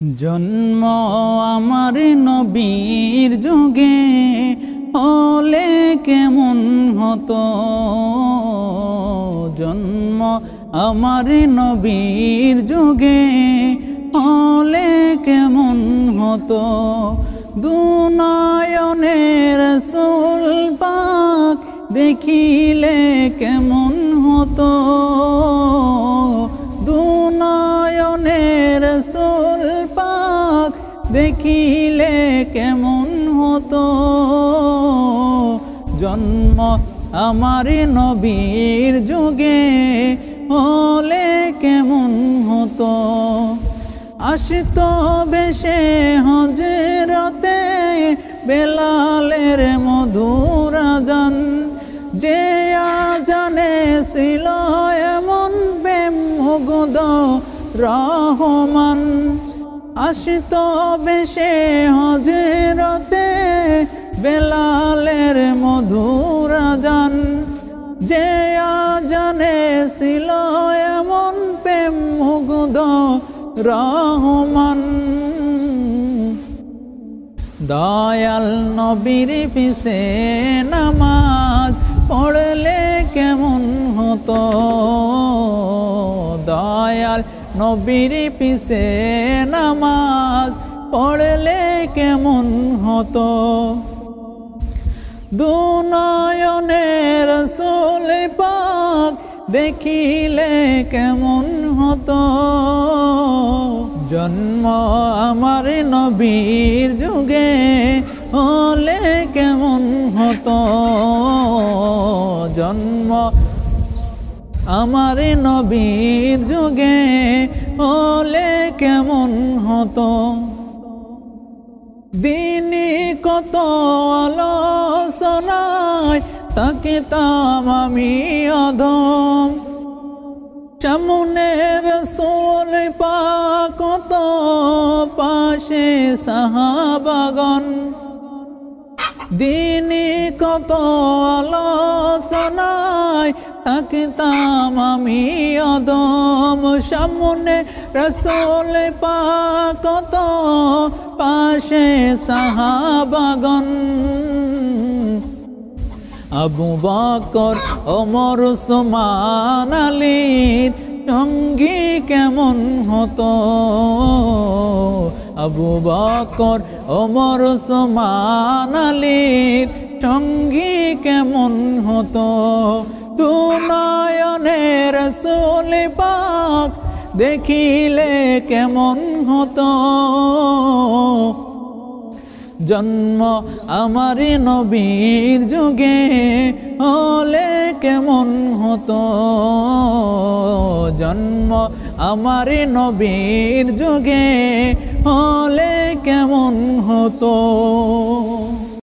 জন্ম আমার নবীর যুগে হলে কেমন হতো। জন্ম আমার নবীর যুগে হলে কেমন হতো। দুনয়নের রাসূল পাক দেখিলে কেমন হতো। দুনয়নের রাসূল পাক দেখিলে কেমন হতো। জন্ম আমার নবীর যুগে হলে কেমন হতো। আসতো বেশে হজরতে বেলালের মধুর আযান, যে আযানে ছিল এমন বেমুগ্ধ রহমান। আসতো বেশে হজরতে বেলালের মধুর আযান, যে আযানে ছিল এমন বেমুগ্ধ রহমান। দয়াল নবীর পিছে নামাজ পড়লে কেমন হতো। দয়াল নবীর পিছে নামাজ পড়লে কেমন হতো। দুনয়নের রাসূল পাক দেখিলে কেমন হতো। জন্ম আমার নবীর যুগে হলে কেমন হতো। জন্ম আমার নবীর যুগে হলে কেমন হতো। দিনে কত আলোচনায় তাকিতাম আমি অধম, সামনে রাসূল পাক কত পাশে সাহাবাগণ। দিনে কত আলোচনায় তাকিতাম আমি অধম, সামনে রাসূল পাক কত পাশে সাহাবাগণ। আবু বকর ওমর ওসমান আলীর সঙ্গী কেমন হতো। আবু বকর ওমর ওসমান আলীর সঙ্গী কেমন হতো। দুনয়নের রাসূল পাক দেখিলে কেমন হতো। জন্ম আমার নবীর যুগে হলে কেমন হতো। জন্ম আমার নবীর যুগে হলে কেমন হতো।